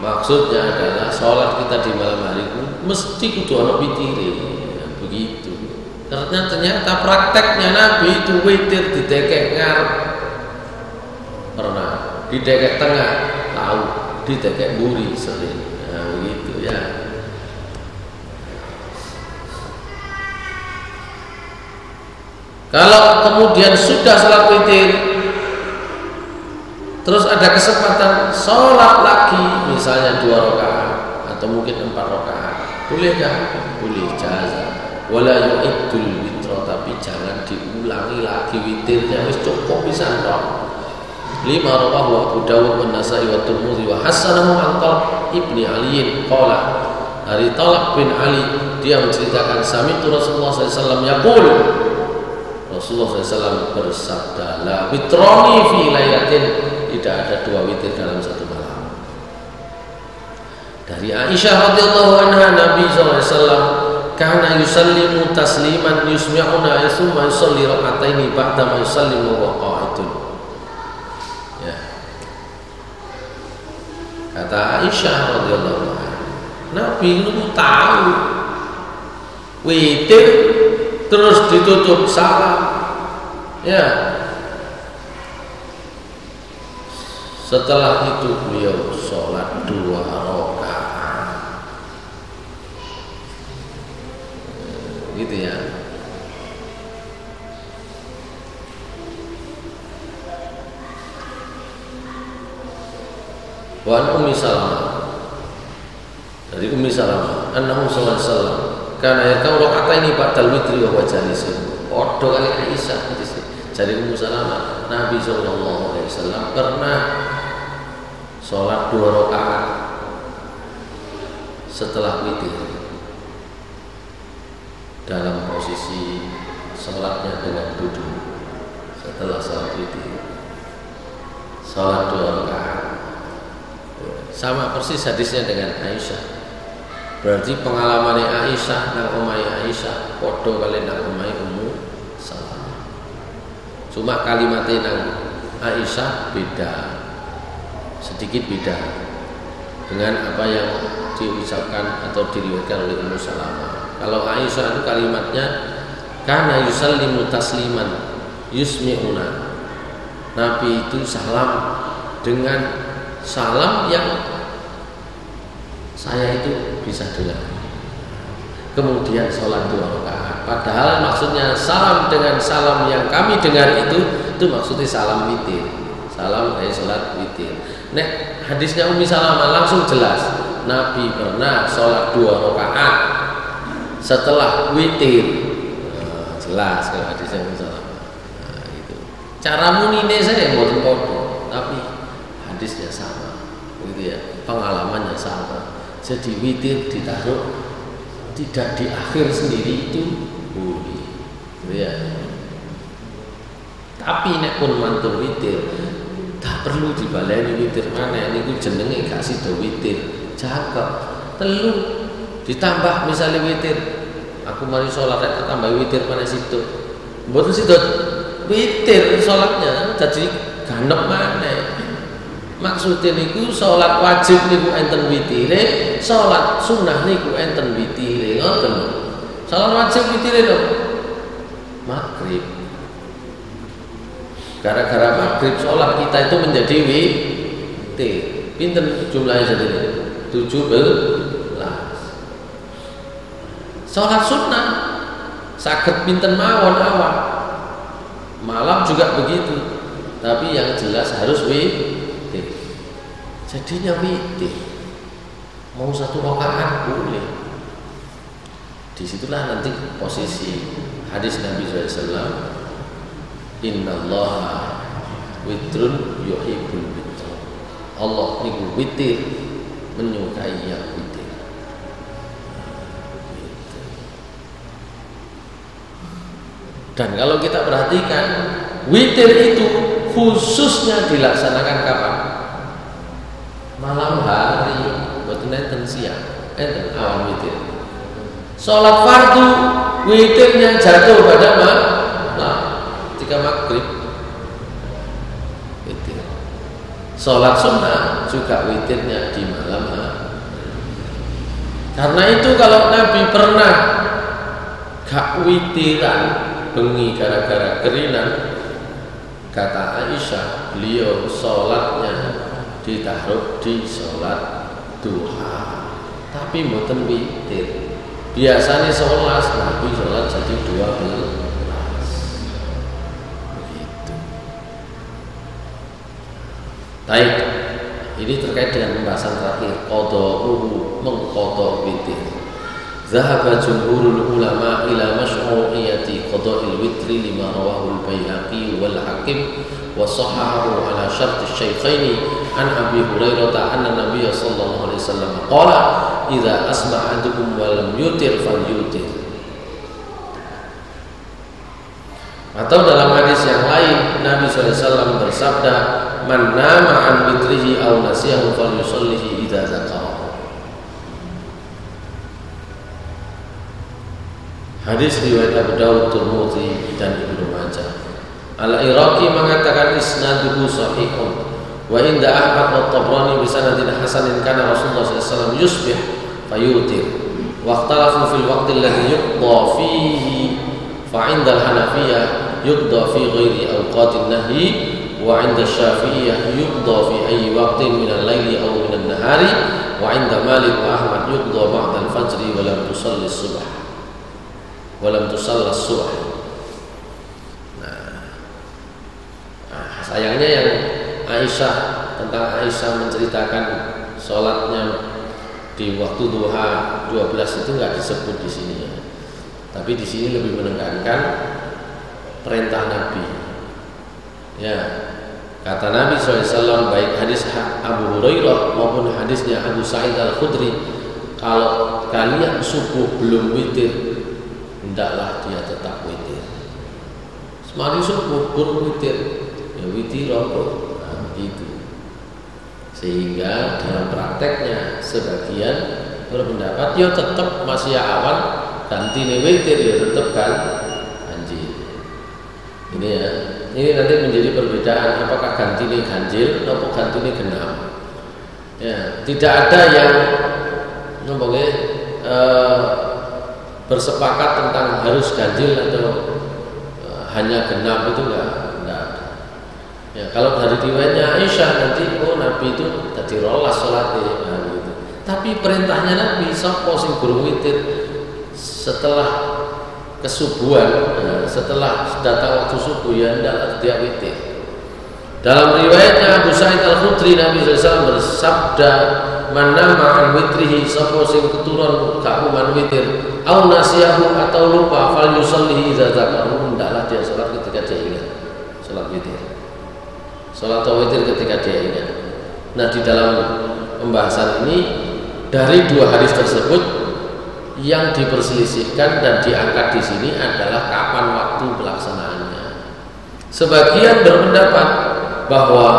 maksudnya adalah sholat kita di malam hari itu mesti kudu ana witire. Ya, begitu. Karena ternyata prakteknya Nabi itu witir didekek ngarep, pernah didekek tengah, tahu, didekek buri sering. Nah, begitu ya. Kalau kemudian sudah sholat witir, terus ada kesempatan sholat lagi, misalnya 2 rakaat atau mungkin 4 rakaat, boleh kan? Boleh, jaza. Wala yu'iddul witro, tapi jangan diulangi lagi witirnya, wis cukup pisan tok. 5 rawahu Abu Dawud wa Nasa'i wa Tirmidzi wa hasanahu an Talq ibni Ali qala, dari Talq bin Ali dia menceritakan sami'tu Rasulullah SAW yaqul, Rasulullah SAW bersabda, la witroni fi lailatin, tidak ada 2 witir dalam satu malam. Dari Aisyah radhiyallahu anha, Nabi SAW kana yusallimu tasliman yusmi'una tsumma yusalli rak'ataini ba'da ma yusallimu wa qa'idun. Ya. Kata Aisyah radhiyallahu anha, Nabi itu tahu witir terus ditutup salam. Ya. Setelah itu beliau sholat 2 rakaat. Gitu ya. Wa Ummi Salamah, dari Ummi Salamah, annahu sallallahu alaihi wasallam kana yakau raka'ataini ba'dal witri wa huwa jalisun. Padha kali Aisyah dari Ummi Salamah, Nabi sallallahu alaihi wasallam pernah sholat 2 rakaat setelah witir, dalam posisi sholatnya dengan duduk. Setelah sholat witir, sholat 2 rakaat, sama persis hadisnya dengan Aisyah. Berarti pengalamannya Aisyah nang omahe Aisyah podo kali nang omahe Ummu Salamah. Cuma kalimatnya nang Aisyah beda, sedikit beda dengan apa yang diucapkan atau diriwayatkan oleh Ummu Salamah. Kalau Aisyah itu kalimatnya kana yusallimu tasliman yusmi'una, Nabi itu salam dengan salam yang saya itu bisa dengar. Kemudian sholat 2 rakaat. Padahal maksudnya salam dengan salam yang kami dengar itu maksudnya salam witir. Salam dari sholat witir. Nek hadisnya Ummi Salamah langsung jelas, Nabi pernah sholat 2 rakaat setelah witir. Jelas kalau hadisnya Ummi Salamah. Nah, itu. Cara munine saya mboten padha, tapi hadisnya sama. Gitu ya. Pengalamannya sama. Jadi witir ditaruh tidak di akhir sendiri itu boleh. Ya. Tapi nek pun mantul witir, tak perlu dibaleni witir mana niku jenenge gak sida witir. Cakep. Telu ditambah misalnya witir. Aku mari sholat rek tambah witir mana situ. Mboten sida witir sholatnya jadi ganep maneh. Maksudnya niku sholat wajib niku enten witire, sholat sunnah niku enten witire, ngoten. Sholat wajib witire lho maghrib. Gara-gara maghrib sholat kita itu menjadi witir. Pinten jumlahnya jadi 17. Sholat sunnah saged pinten mawon awak. Malam juga begitu, tapi yang jelas harus witir. Jadinya witir. Mau 1 rakaat boleh. Disitulah nanti posisi hadis Nabi SAW. Innallaha witrun yuhibbul witr. Allah itu witir, menyukai yang witir. Dan kalau kita perhatikan, witir itu khususnya dilaksanakan kapan? Malam hari, bukan enten siang, enten awan witir. Sholat fardu witirnya jatuh pada malam, ketika maghrib witir. Sholat sunnah juga witirnya di malam hari. Karena itu kalau Nabi pernah gak witiran bengi gara-gara kerinan, kata Aisyah, beliau sholatnya ditaruh di sholat duha, tapi mboten witir. Biasanya 11, Nabi sholat jadi 12. Begitu. Baik, ini terkait dengan pembahasan terakhir, qada'uhu, mengqada' witir. Zahaba jumhurul ulama ila mashru'iyyati qada'il witri lima rawahu al-Baihaqi wal Hakim wa sahahahu ala syart asy-syaikhaini an Abi Hurairah anna Nabiy sallallahu alaihi wasallam qala idza asma'a ahadukum wa lam yutir falyutir. Atau dalam hadis yang lain Nabi sallallahu alaihi wasallam bersabda, man nama an witrihi aw nasiyahu falyusallihi idza dzakara. Hadis riwayat Abu Dawud, Tirmidzi dan Ibnu Majah. Al-Iraqi mengatakan isnaduhu sahihun wa inda Ahmad wa Tabrani bi sanadin hasanin kana Rasulullah sallallahu alaihi wasallam yusbih fayutir wa ikhtalafu fil waqti alladhi yuqda fihi fa 'inda al-Hanafiyyah yuqda fi ghairi awqatin nahyi wa 'inda Syafi'iyyah yuqda fi ayyi waqtin min al-laili aw min an-nahari wa 'inda Malik wa Ahmad yuqda ba'da al-fajri wa lam tusalli as-subh walam tusallas subh. Nah, sayangnya yang Aisyah, tentang Aisyah menceritakan sholatnya di waktu duha 12 itu nggak disebut di sini ya. Tapi di sini lebih menekankan perintah Nabi. Ya, kata Nabi SAW, baik hadis Abu Hurairah maupun hadisnya Abu Sa'id Al-Khudri, kalau kalian subuh belum witir, hendaklah dia tetap witir. Semari subuh pun witir, ya witir rokok, nah, begitu. Sehingga dalam prakteknya sebagian berpendapat, ya tetap masih awan, ganti nih witir, ya tetap kan ganjil. Ini ya, ini nanti menjadi perbedaan, apakah ganti nih ganjil atau ganti nih genap. Ya, tidak ada yang ngomongnya bersepakat tentang harus ganjil atau hanya genap, itu enggak ada. Ya, kalau dari riwayatnya Aisyah nanti Nabi itu tadi rolas sholatnya, nah, gitu. Tapi perintahnya Nabi sapa sing guru witir setelah kesubuhan, setelah datang waktu subuh, ya hendaklah dia witir. Dalam riwayatnya Abu Sa'id Al-Khudri, Nabi SAW bersabda, man nama an witrihi, sapa sing keturun gak uman witir, au nasiyahu atau lupa, fal yusallihi idza dzakara, hendaklah dia salat ketika dia ingat. Salat witir. Salat witir ketika dia ingat. Nah, di dalam pembahasan ini dari dua hadis tersebut yang diperselisihkan dan diangkat di sini adalah kapan waktu pelaksanaannya. Sebagian berpendapat bahwa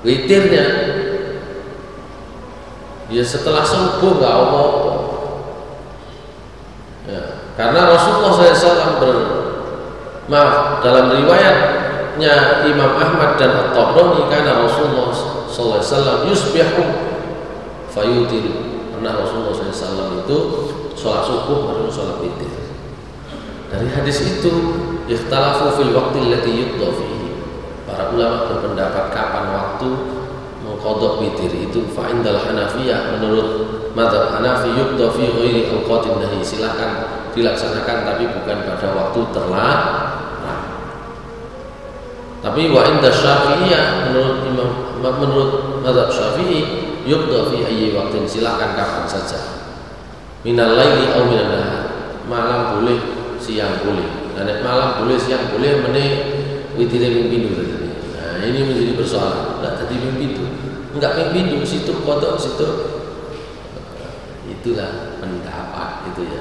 witirnya ya setelah subuh nggak apa-apa. Ya, karena Rasulullah SAW dalam riwayatnya Imam Ahmad dan At-Tabrani, karena Rasulullah SAW yusbihu fayutir, karena Rasulullah SAW itu sholat subuh baru sholat witir. Dari hadis itu ikhtalafu fil waqti allati yuqda fihi. Para ulama berpendapat kapan waktu mengqadha witir itu. Fa indal Hanafiyah, menurut mazhab Hanafi, yuqda fi ghairi awqatin nahi, silakan dilaksanakan tapi bukan pada waktu terlarang. Tapi wa inda Syafi'iyah, menurut mazhab Syafi'i, yuqda fi ayyi waqtin, silakan kapan saja. Minal laili aw minan nahar. Malam boleh, siang boleh. Nek malam boleh, siang boleh, meneh witire ping pindho tadi. Nah, ini menjadi persoalan. Enggak tadi ping pindho. Enggak ping pindho, situ kodok situ. Itulah pendapat itu ya.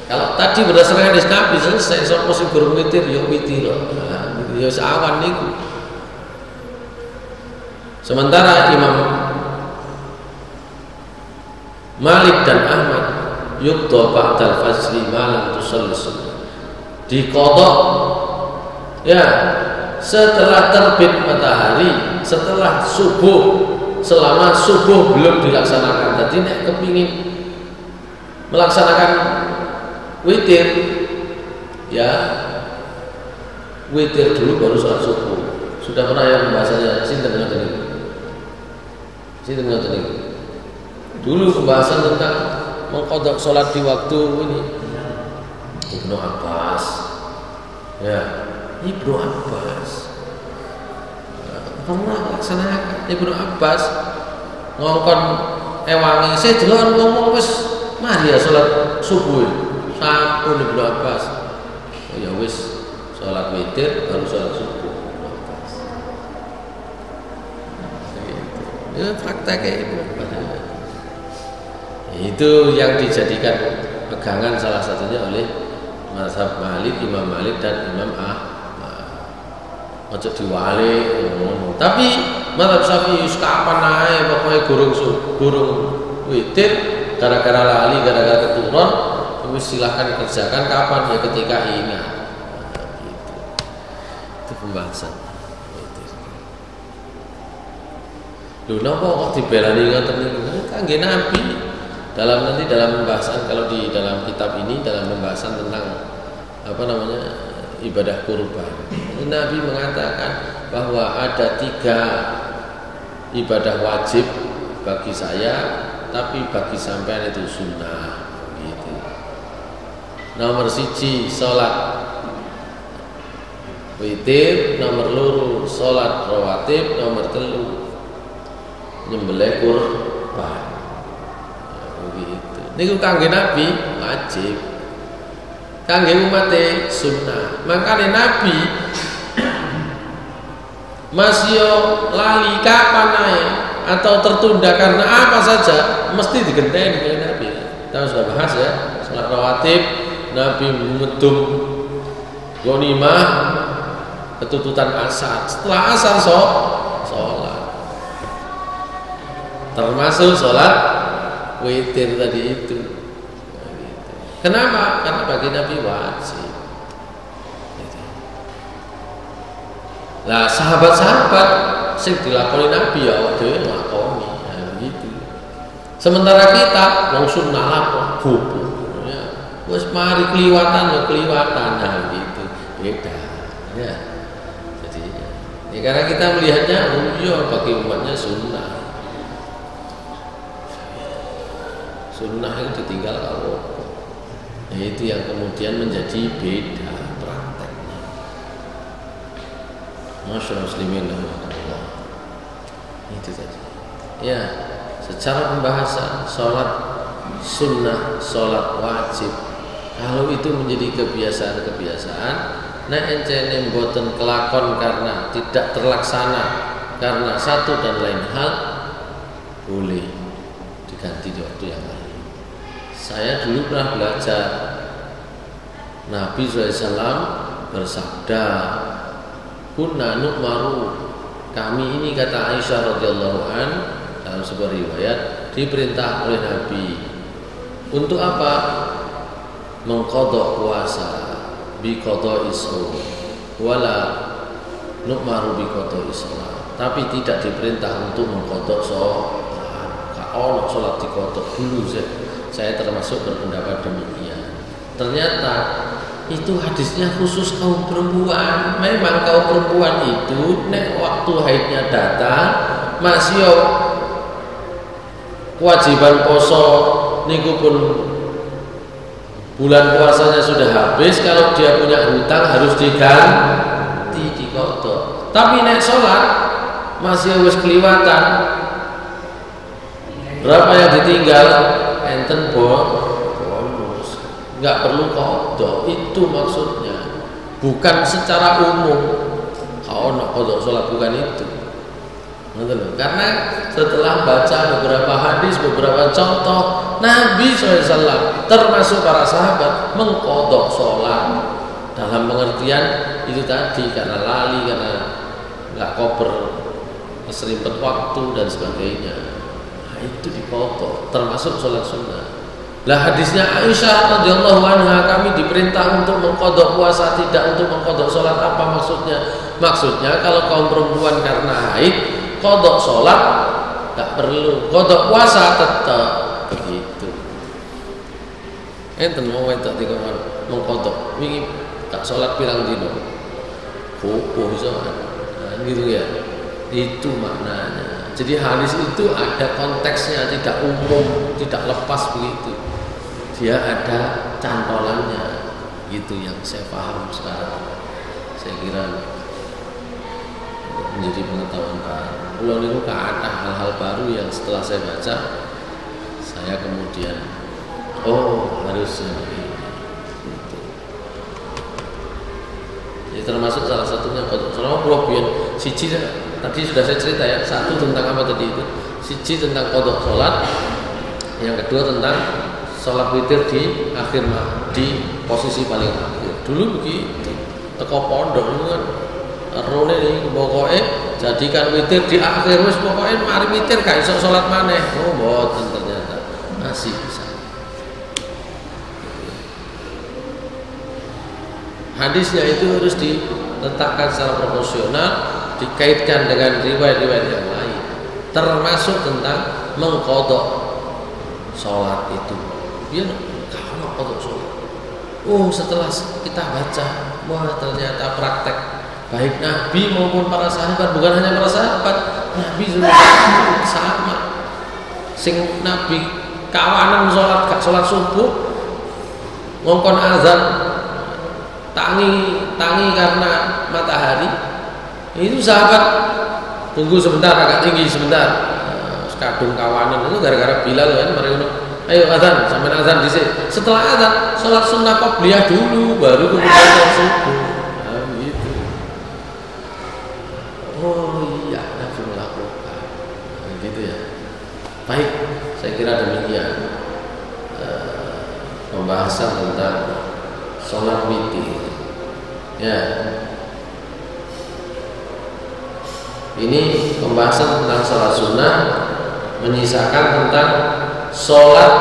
Kalau tadi berdasarkan hadis Nabi selesai, sapa sing guru witir ya witir. Ya sawan niku. Sementara Imam Malik dan Ahmad yuqda ba'dal fajri malam tusalli sunnah. Diqadha ya setelah terbit matahari, setelah subuh, selama subuh belum dilaksanakan. Jadi nek kepingin melaksanakan witir ya witir dulu baru sholat subuh. Sudah pernah ya pembahasannya sinten ngoten niku. Sinten ngoten niku. Dulu pembahasan tentang mengqadha sholat di waktu ini Ibnu Abbas. Ya, Ibnu Abbas. Pernah laksanakan Ibnu Abbas ngongkon ewangi saya delok ngomong wis mari ya sholat subuh. Sampun Ibnu Abbas. Oh ya wis sholat witir baru sholat subuh. Ya prakteknya itu yang dijadikan pegangan salah satunya oleh mazhab Malik, Imam Malik dan Imam Ahmad. Ojo diwali tapi mazhab Syafi'i kapan ae pokoke gurung witir gara-gara lali, gara-gara keturun wis silahkan kerjakan kapan ya ketika ingat. Itu pembahasan. Lho napa kok dibelani ngoten niku? Kangge Nabi. Dalam pembahasan kalau di dalam kitab ini dalam pembahasan tentang ibadah kurban. Nabi mengatakan bahwa ada 3 ibadah wajib bagi saya, tapi bagi sampean itu sunnah gitu. Nomor 1 salat witir, nomor 2 salat rawatib, nomor 3 nyembelih kurban. Begitu. Niku kangge Nabi wajib. Kangge umate sunnah. Makanya Nabi masih lali kapan ae atau tertunda karena apa saja mesti digenteni oleh Nabi. Kita sudah bahas ya, salat rawatib Nabi medum ghanimah ketututan asar. Setelah asar sholat. Termasuk sholat witir tadi itu. Kenapa? Karena bagi Nabi wajib. Lah sahabat-sahabat sing dilakoni Nabi ya dhewe nglakoni, gitu. Sementara kita wong sunnah lakon gopo. Ya, wis mari kliwatan ya kliwatan gitu. Beda. Ya. Jadi ya karena kita melihatnya bagi umatnya sunnah. Sunnah itu ditinggal kalau itu yang kemudian menjadi beda prakteknya. Masyaallah muslimin Allah. Itu saja. Ya, secara pembahasan sholat sunnah, sholat wajib, kalau itu menjadi kebiasaan-kebiasaan, nek encene mboten kelakon karena tidak terlaksana karena satu dan lain hal, boleh diganti di waktu yang lain. Saya dulu pernah belajar Nabi SAW bersabda, kunna nu'maru, kami ini kata Aisyah radhiyallahu an dalam sebuah riwayat diperintah oleh Nabi untuk apa? Mengqadha puasa bi qadha'i shaum wala nu'maru bi qadha'i shalah, tapi tidak diperintah untuk mengqadha shalat. Kalau sholat diqadha dulu saya termasuk berpendapat demikian. Ternyata itu hadisnya khusus kaum perempuan. Memang kaum perempuan itu nek waktu haidnya datang masih kewajiban poso niku pun bulan puasanya sudah habis, kalau dia punya hutang harus diganti diqadha. Tapi nek sholat masih wis keliwatan, berapa yang ditinggal enten bonus, nggak perlu qadha. Itu maksudnya, bukan secara umum. Kalau nak qadha sholat bukan itu. Karena setelah baca beberapa hadis, beberapa contoh Nabi SAW termasuk para sahabat mengqadha sholat dalam pengertian itu tadi, karena lali, karena nggak koper, keserimpet waktu dan sebagainya. Nah, itu diqadha, termasuk sholat sunnah. Lah hadisnya Aisyah radhiyallahu anha, kami diperintah untuk mengqadha puasa, tidak untuk mengqadha sholat. Apa maksudnya? Maksudnya kalau kaum perempuan karena haid qadha sholat nggak perlu, qadha puasa tetap begitu. Enten mau wedok dikon mengqadha wingi tak sholat pirang dino. Opo iso? Nah, gitu ya. Itu maknanya. Jadi hadis itu ada konteksnya, tidak umum, tidak lepas begitu. Dia ada cantolannya. Gitu yang saya paham sekarang. Saya kira menjadi pengetahuan baru. Kalau niku ada hal-hal baru yang setelah saya baca, saya kemudian harusnya begini. Gitu. Jadi termasuk salah satunya kalau biyen siji tadi sudah saya cerita ya, satu tentang apa tadi itu, siji tentang qadha sholat, yang kedua tentang sholat witir di akhir di posisi paling akhir. Dulu begitu, teko pondok itu kan rone iki pokoke jadikan witir di akhir, wis pokoke mari witir gak iso sholat maneh. Oh mboten, ternyata masih bisa. Hadisnya itu harus diletakkan secara proporsional, dikaitkan dengan riwayat-riwayat yang lain, termasuk tentang mengqadha sholat itu. Dia kalau qadha sholat, setelah kita baca, wah ternyata praktek baik Nabi maupun para sahabat, bukan hanya para sahabat, Nabi juga sama. Sing Nabi kawanan sholat gak sholat subuh, ngongkon azan tangi karena matahari, itu sahabat tunggu sebentar, agak tinggi sebentar, kadung kawanan itu gara-gara Bilal kan, mereka ayo azan, sampai azan dhisik. Setelah azan sholat sunnah qobliyah dulu, baru kemudian sholat subuh. Oh iya, Nabi melakukan gitu ya. Baik, saya kira demikian pembahasan tentang sholat witir. Ya, ini pembahasan tentang sholat sunnah, menyisakan tentang sholat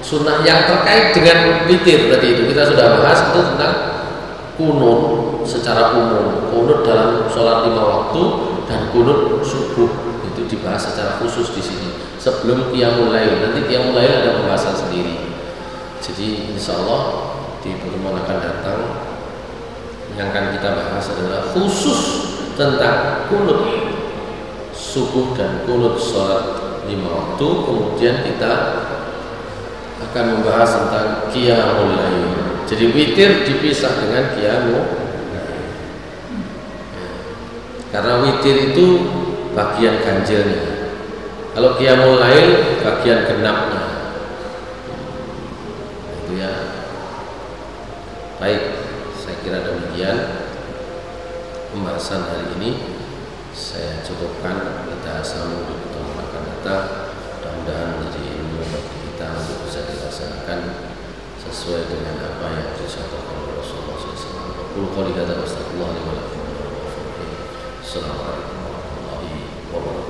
sunnah yang terkait dengan witir tadi itu. Kita sudah bahas itu tentang kunut secara umum, kunut dalam sholat 5 waktu dan kunut subuh itu dibahas secara khusus di sini sebelum qiyamul lail. Nanti qiyamul lail ada pembahasan sendiri. Jadi insya Allah di pertemuan akan datang yang akan kita bahas adalah khusus tentang kunut subuh dan kunut sholat 5 waktu. Kemudian kita akan membahas tentang qiyamul lail. Jadi witir dipisah dengan qiyamul, karena witir itu bagian ganjilnya, kalau qiyamul lail bagian genapnya. Itu ya. Baik, saya kira demikian pembahasan hari ini. Saya cukupkan, kita sambung di pertemuan akan datang. Mudah-mudahan menjadi ilmu bagi kita untuk bisa dilaksanakan sesuai dengan apa yang disampaikan oleh Rasulullah SAW. Qul qawli hadza wa astaghfirullah li wa lakum. Assalamualaikum warahmatullahi wabarakatuh.